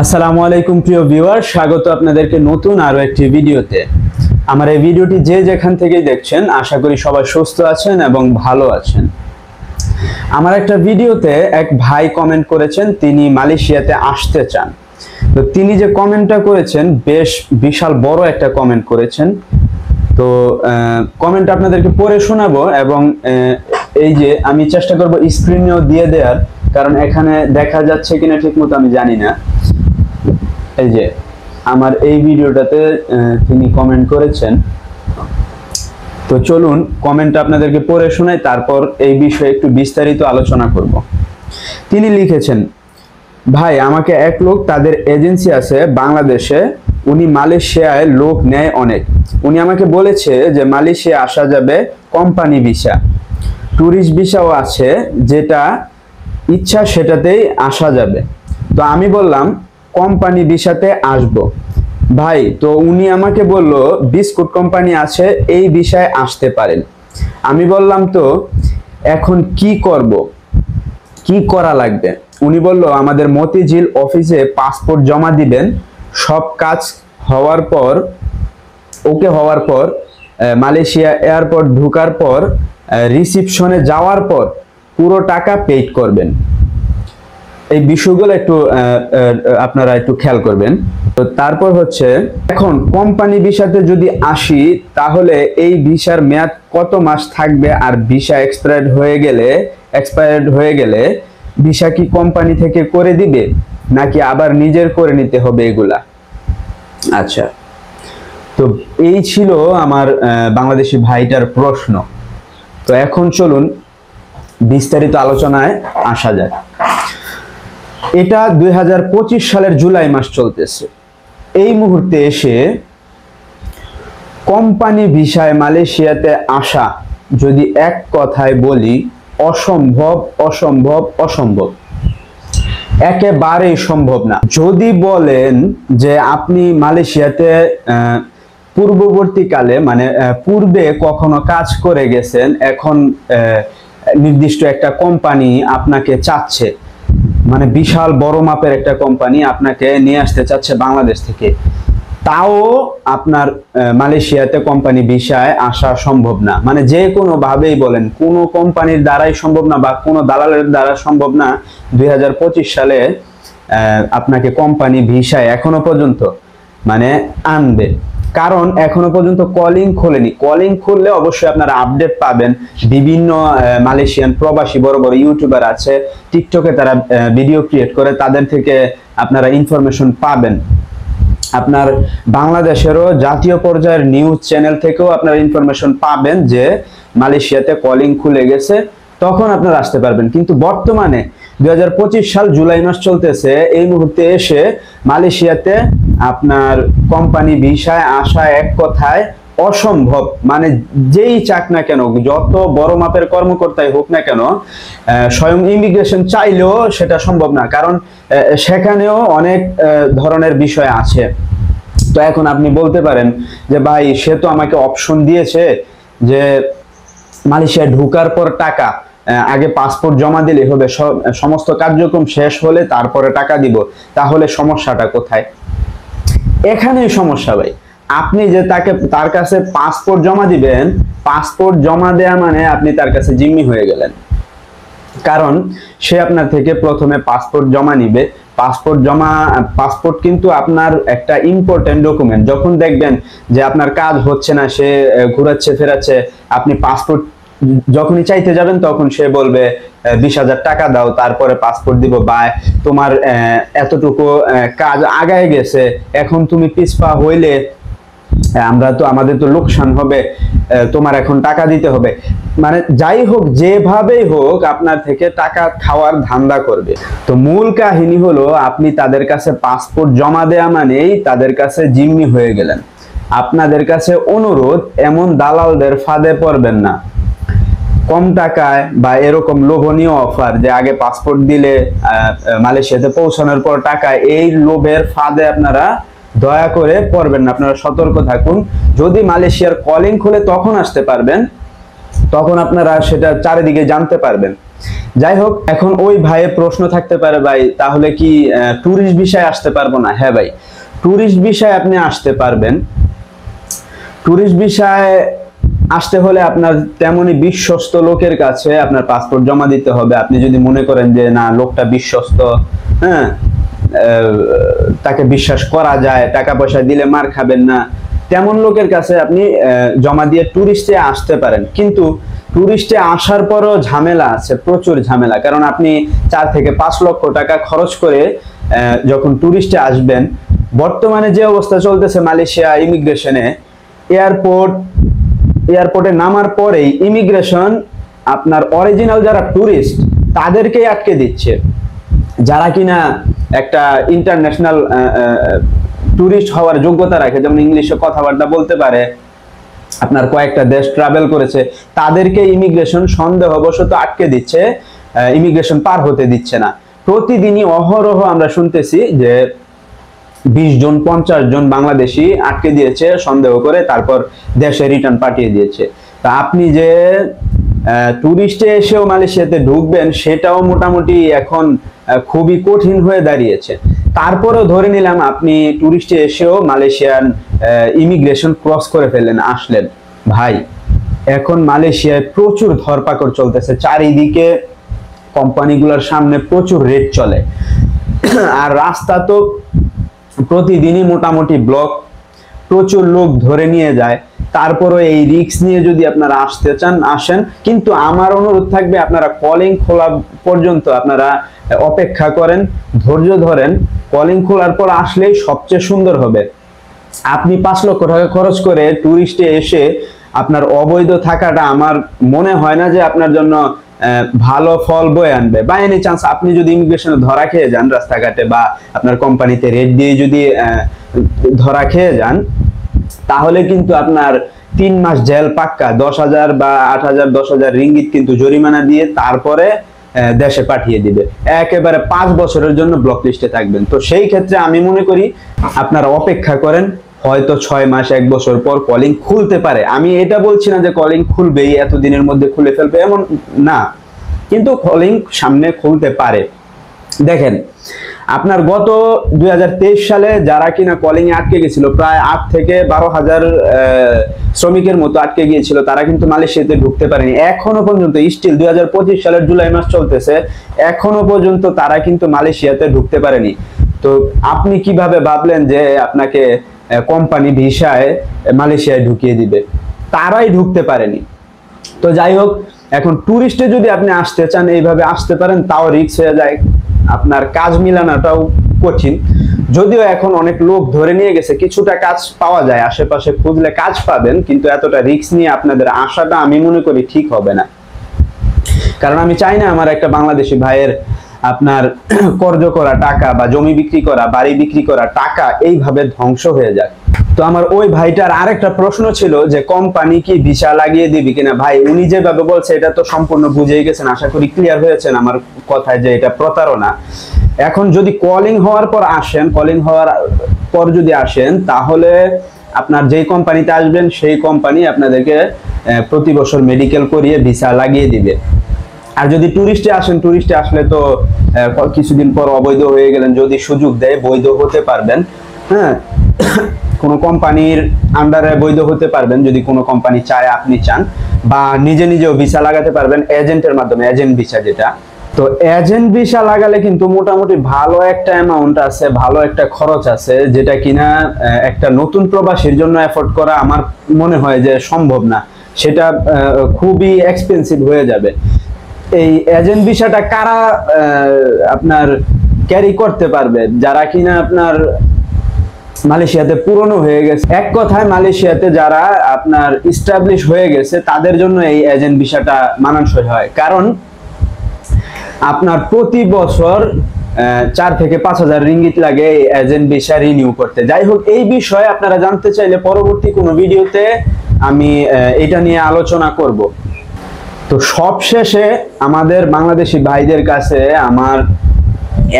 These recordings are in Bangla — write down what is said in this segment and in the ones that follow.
আসসালামু আলাইকুম প্রিয় ভিউয়ার, স্বাগত আপনাদেরকে নতুন আরো একটি ভিডিওতে। আমার এই ভিডিওটি যে যেখান থেকেই দেখছেন আশা করি সবাই সুস্থ আছেন এবং ভালো আছেন। আমার একটা ভিডিওতে এক ভাই কমেন্ট করেছেন তিনি মালয়েশিয়াতে আসতে চান। তো তিনি যে কমেন্টটা করেছেন বেশ বিশাল বড় একটা কমেন্ট করেছেন। তো কমেন্ট আপনাদেরকে পড়ে শোনাবো এবং এই যে আমি চেষ্টা করব স্ক্রিনেও দিয়ে দেওয়ার, কারণ এখানে দেখা যাচ্ছে কিনা ঠিকমতো আমি জানি না। এই যে আমার এই ভিডিওটাতে তিনি কমেন্ট করেছেন। তো চলুন কমেন্ট আপনাদেরকে পড়ে শোনাই, তারপর এই বিষয়ে একটু বিস্তারিত আলোচনা করব। তিনি লিখেছেন, ভাই আমাকে এক লোক, তাদের এজেন্সি আছে বাংলাদেশে, উনি মালয়েশিয়ায় লোক নেয় অনেক। উনি আমাকে বলেছে যে মালয়েশিয়া আসা যাবে কোম্পানি ভিসা, ট্যুরিস্ট ভিসাও আছে, যেটা ইচ্ছা সেটাতেই আসা যাবে। তো আমি বললাম কোম্পানি ভিসাতে আসব। ভাই তো উনি আমাকে বলল বিস্কুট কোম্পানি আছে, এই ভিসায় আসতে পারেন। আমি বললাম তো এখন কি করব, কি করা লাগবে? উনি বলল আমাদের মতিঝিল অফিসে পাসপোর্ট জমা দিবেন, সব কাজ হওয়ার পর ওকে হওয়ার পর মালয়েশিয়া এয়ারপোর্ট ঢোকার পর রিসিপশনে যাওয়ার পর পুরো টাকা পেইড করবেন। এই বিষয়গুলো একটু আপনারা একটু খেয়াল করবেন। তো তারপর হচ্ছে, এখন কোম্পানি ভিসাতে যদি আসি তাহলে এই ভিসার মেয়াদ কত মাস থাকবে, আর ভিসা এক্সপায়ার্ড হয়ে গেলে ভিসা কি কোম্পানি থেকে করে দিবে নাকি আবার নিজের করে নিতে হবে এগুলা? আচ্ছা, তো এই ছিল আমার বাংলাদেশি ভাইটার প্রশ্ন। তো এখন চলুন বিস্তারিত আলোচনায় আসা যাক। এটা 2025 সালের জুলাই মাস চলতেছে। এই মুহূর্তে এসে কোম্পানি ভিসায় মালয়েশিয়াতে আসা যদি এক কথায় বলি অসম্ভব, অসম্ভব, অসম্ভব, একেবারেই সম্ভব না। যদি বলেন যে আপনি মালয়েশিয়াতে পূর্ববর্তীকালে মানে পূর্বে কখনো কাজ করে গেছেন, এখন নির্দিষ্ট একটা কোম্পানি আপনাকে চাচ্ছে, মানে বিশাল বড় মাপের একটা কোম্পানি আপনাকে নিয়ে আসতে চাচ্ছে বাংলাদেশ থেকে, তাও আপনার মালয়েশিয়াতে কোম্পানি ভিসায় আসা সম্ভব না। মানে যে কোনো ভাবেই বলেন, কোনো কোম্পানির দ্বারাই সম্ভব না বা কোনো দালালের দ্বারা সম্ভব না 2025 সালে আপনাকে কোম্পানি ভিসায় এখনো পর্যন্ত মানে আনবে। কারণ এখনো পর্যন্ত কলিং খোলেনি। কলিং খুললে অবশ্যই আপনারা আপডেট পাবেন। বিভিন্ন মালয়েশিয়ান প্রবাসী বড় বড় ইউটিউবার আছে, টিকটকে তারা ভিডিও ক্রিয়েট করে, তাদের থেকে আপনারা ইনফরমেশন পাবেন। আপনার বাংলাদেশেরও জাতীয় পর্যায়ের নিউজ চ্যানেল থেকেও আপনারা ইনফরমেশন পাবেন যে মালয়েশিয়াতে কলিং খুলে গেছে, তখন আপনারা আসতে পারবেন। কিন্তু বর্তমানে 2025 সাল জুলাই মাস চলতেছে, এই মুহূর্তে এসে মালয়েশিয়াতে আপনার কোম্পানি ভিসায় আসা এক কথায় অসম্ভব। মানে যেই চাক না কেন, যত বড় মাপের কর্মকর্তাই হোক না কেন, স্বয়ং ইমিগ্রেশন চাইলেও সেটা সম্ভব না, কারণ সেখানেও অনেক ধরনের বিষয় আছে। তো এখন আপনি বলতে পারেন যে ভাই সে তো আমাকে অপশন দিয়েছে যে মালয়েশিয়া ঢোকার পর টাকা, আগে পাসপোর্ট জমা দিলে হবে, সমস্ত কার্যক্রম শেষ হলে তারপরে টাকা দিব, তাহলে সমস্যাটা কোথায়? এখানেই সমস্যা ভাই। আপনি যে তার কাছে পাসপোর্ট জমা দিবেন, পাসপোর্ট জমা দেয়া মানে আপনি তার কাছে জিম্মি হয়ে গেলেন। কারণ সে আপনার থেকে প্রথমে পাসপোর্ট জমা নিবে। পাসপোর্ট কিন্তু আপনার একটা ইম্পর্টেন্ট ডকুমেন্ট। যখন দেখবেন যে আপনার কাজ হচ্ছে না, সে ঘুরাচ্ছে ফেরাচ্ছে, আপনি পাসপোর্ট যখনই চাইতে যাবেন তখন সে বলবে 20,000 টাকা দাও, তারপরে পাসপোর্ট দিব, বা তোমার এতটুকু কাজ আগায় গেছে, এখন তুমি পিছপা হইলে আমাদের তো লোকসান হবে, তোমার এখন টাকা দিতে হবে। মানে যাই হোক, যেভাবেই হোক আপনার থেকে টাকা খাওয়ার ধান্দা করবে। তো মূল কাহিনী হলো, আপনি তাদের কাছে পাসপোর্ট জমা দেয়া মানেই তাদের কাছে জিম্মি হয়ে গেলেন। আপনাদের কাছে অনুরোধ, এমন দালালদের ফাঁদে পড়বেন না। কম টাকায় বা এরকম লোভনীয় অফার যে আগে পাসপোর্ট দিলে মালয়েশিয়াতে পৌঁছানোর পর টাকা, এই লোভের ফাঁদে আপনারা দয়া করে পড়বেন না। আপনারা সতর্ক থাকুন। যদি মালয়েশিয়ার কলিং খুলে তখন আসতে পারবেন, তখন আপনারা সেটা চারিদিকে জানতে পারবেন। যাই হোক, এখন ওই ভাইয়ের প্রশ্ন থাকতে পারে, ভাই তাহলে কি ট্যুরিস্ট ভিসায় আসতে পারবো না? হ্যাঁ ভাই, ট্যুরিস্ট ভিসায় আপনি আসতে পারবেন। ট্যুরিস্ট ভিসায় আসতে হলে আপনার তেমনই বিশ্বস্ত লোকের কাছে আপনার পাসপোর্ট জমা দিতে হবে। আপনি যদি মনে করেন যে না, লোকটা বিশ্বস্ত, হ্যাঁ, তাকে বিশ্বাস করা যায়, টাকা পয়সা দিলে মার খাবেন না, তেমন লোকের কাছে আপনি জমা দিয়ে ট্যুরিস্টে আসতে পারেন। কিন্তু ট্যুরিস্টে আসার পরও ঝামেলা আছে, প্রচুর ঝামেলা। কারণ আপনি 4 থেকে 5 লক্ষ টাকা খরচ করে যখন ট্যুরিস্টে আসবেন, বর্তমানে যে অবস্থা চলতেছে মালয়েশিয়া ইমিগ্রেশনে, এয়ারপোর্টে নামার পরেই ইমিগ্রেশন আপনার অরিজিনাল যারা ট্যুরিস্ট তাদেরকেই আটকে দিচ্ছে, যারা কিনা একটা ইন্টারন্যাশনাল ট্যুরিস্ট হওয়ার যোগ্যতা রাখে, যেমন ইংলিশে কথাবার্তা বলতে পারে, আপনার কয়েকটা দেশ ট্রাভেল করেছে, তাদেরকে ইমিগ্রেশন সন্দেহবশত আটকে দিচ্ছে, ইমিগ্রেশন পার হতে দিচ্ছে না। প্রতিদিনই অহরহ আমরা শুনতেছি যে 20 জন 50 জন বাংলাদেশি আটকে দিয়েছে সন্দেহ করে, তারপর দেশে রিটার্ন পাঠিয়ে দিয়েছে। তা আপনি যে ট্যুরিস্টে এসেও মালয়েশিয়াতে ঢুকবেন, সেটাও মোটামুটি এখন খুবই কঠিন হয়ে দাঁড়িয়েছে। তারপরেও ধরে নিলাম আপনি ট্যুরিস্টে এসেও মালয়েশিয়ান ইমিগ্রেশন ক্রস করে ফেললেন, আসলেন। ভাই, এখন মালয়েশিয়ায় প্রচুর ধরপাকড় চলতেছে, চারিদিকে কোম্পানিগুলোর সামনে প্রচুর রেড চলে, আর রাস্তা তো প্রতিদিনই মোটামুটি ব্লক, প্রচুর লোক ধরে নিয়ে যায়। তারপরে এই রিস্ক নিয়ে যদি আপনারা আসতে চান, আসেন। কিন্তু আমার অনুরোধ থাকবে, আপনারা কলিং খোলা পর্যন্ত আপনারা অপেক্ষা করেন, ধৈর্য ধরেন। কলিং খোলার পর আসলেই সবচেয়ে সুন্দর হবে। আপনি 5 লক্ষ টাকা খরচ করে ট্যুরিস্টে এসে আপনার অবৈধ থাকাটা আমার মনে হয় না যে আপনার জন্য ভালো ফল বয়ে আনবে। বা এনি চান্স আপনি যদি ইমিগ্রেশনে ধরা খেয়ে যান রাস্তাঘাটে, বা আপনার কোম্পানিতে রেড দিয়ে যদি ধরা খেয়ে যান, তাহলে কিন্তু আপনার 3 মাস জেল পাক্কা, 10,000 বা 8,000 10,000 রিঙ্গিত কিন্তু জরিমানা দিয়ে তারপরে দেশে পাঠিয়ে দিবে। একেবারে 5 বছরের জন্য ব্লক লিস্টে থাকবেন। তো সেই ক্ষেত্রে আমি মনে করি আপনারা অপেক্ষা করেন, হয়তো 6 মাস 1 বছর পর কলিং খুলতে পারে। আমি এটা বলছি না যে কলিং খুলবেই, এতদিনের মধ্যে খুলে ফেলবে, এমন না, কিন্তু কলিং সামনে খুলতে পারে। দেখেন, আপনার গত 2023 সালে যারা কিনা কলিং এ আটকে গেছিল, প্রায় 8 থেকে 12,000 শ্রমিকের মতো আটকে গিয়েছিল, তারা কিন্তু মালয়েশিয়াতে ঢুকতে পারেনি এখনো পর্যন্ত। স্টিল 2025 সালের জুলাই মাস চলতেছে, এখনো পর্যন্ত তারা কিন্তু মালয়েশিয়াতে ঢুকতে পারেনি। তো আপনি কিভাবে ভাবলেন যে আপনাকে কোম্পানি ভিসায় মালয়েশিয়ায় ঢুকিয়ে দিবে? তারাই ঢুকতে পারেনি। তো যাই হোক, এখন ট্যুরিস্টে যদি আপনি আসতে চান, এইভাবে আসতে পারেন, তাও রিস্ক হয়ে যায়, আপনার কাজ মিলানোটাও কঠিন। যদিও এখন অনেক লোক ধরে নিয়ে গেছে, কিছুটা কাজ পাওয়া যায়, আশেপাশে খুঁজলে কাজ পাবেন, কিন্তু এতটা রিস্ক নিয়ে আপনাদের আসাটা আমি মনে করি ঠিক হবে না। কারণ আমি চাই না আমার একটা বাংলাদেশি ভাইয়ের আপনার কর্জ করা টাকা, বা জমি বিক্রি করা, বাড়ি বিক্রি করা টাকা এইভাবে ধ্বংস হয়ে যায়। তো আমার ওই ভাইটার আরেকটা প্রশ্ন ছিল যে কোম্পানি কি ভিসা লাগিয়ে দিবি কিনা। ভাই, উনি যেভাবে বলছে এটা তো সম্পূর্ণ বুঝেই গেছেন, আশা করি ক্লিয়ার হয়েছেন আমার কথায় যে এটা প্রতারণা। এখন যদি কলিং হওয়ার পর আসেন, কলিং হওয়ার পর যদি আসেন, তাহলে আপনার যেই কোম্পানিতে আসবেন সেই কোম্পানি আপনাদেরকে প্রতি বছর মেডিকেল করিয়ে ভিসা লাগিয়ে দিবে। আর যদি ট্যুরিস্টে আসেন, ট্যুরিস্টে আসলে তো কিছুদিন পর অবৈধ হয়ে গেলেন, যদি সুযোগ দেয় বৈধ হতে পারবেন। হ্যাঁ, কোনো কোম্পানির আন্ডারে বৈধ হতে পারবেন যদি কোনো কোম্পানি চায়, আপনি চান, বা নিজে নিজেও ভিসা লাগাতে পারবেন এজেন্টের মাধ্যমে, এজেন্ট ভিসা যেটা। তো এজেন্ট ভিসা লাগালে কিন্তু মোটামুটি ভালো একটা অ্যামাউন্ট আছে, ভালো একটা খরচ আছে, যেটা কিনা একটা নতুন প্রবাসীর জন্য এফোর্ড করা আমার মনে হয় যে সম্ভব না, সেটা খুবই এক্সপেন্সিভ হয়ে যাবে। এই এজেন্ট ভিসাটা কারা আপনার ক্যারি করতে পারবে? যারা কিনা আপনার মালয়েশিয়াতে পুরনো হয়ে গেছে, এক কথায় মালয়েশিয়াতে যারা আপনার এস্টাবলিশ হয়ে গেছে, তাদের জন্য এই এজেন্ট ভিসাটা মানানসই হয়। কারণ আপনার প্রতি বছর 4 থেকে 5,000 রিঙ্গিত লাগে এই এজেন্ট ভিসা রিনিউ করতে। যাই হোক, এই বিষয়ে আপনারা জানতে চাইলে পরবর্তী কোনো ভিডিওতে আমি এটা নিয়ে আলোচনা করব। তো সবশেষে আমাদের বাংলাদেশি ভাইদের কাছে আমার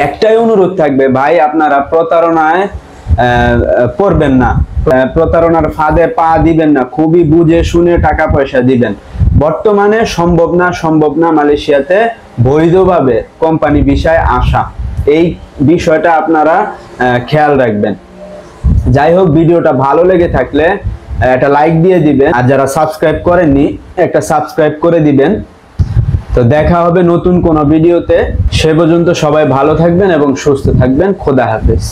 একটাই অনুরোধ থাকবে, ভাই আপনারা প্রতারণায় পড়বেন না, প্রতারণার ফাঁদে পা দিবেন না, খুবই বুঝে শুনে টাকা পয়সা দিবেন। বর্তমানে সম্ভব না মালয়েশিয়াতে বৈধভাবে কোম্পানি ভিসায় আসা। এই বিষয়টা আপনারা খেয়াল রাখবেন। যাই হোক, ভিডিওটা ভালো লেগে থাকলে একটা লাইক দিয়ে দিবেন, আর যারা সাবস্ক্রাইব করেননি একটা সাবস্ক্রাইব করে দিবেন। তো দেখা হবে নতুন কোনো ভিডিওতে। সে পর্যন্ত সবাই ভালো থাকবেন এবং সুস্থ থাকবেন। খোদা হাফেজ।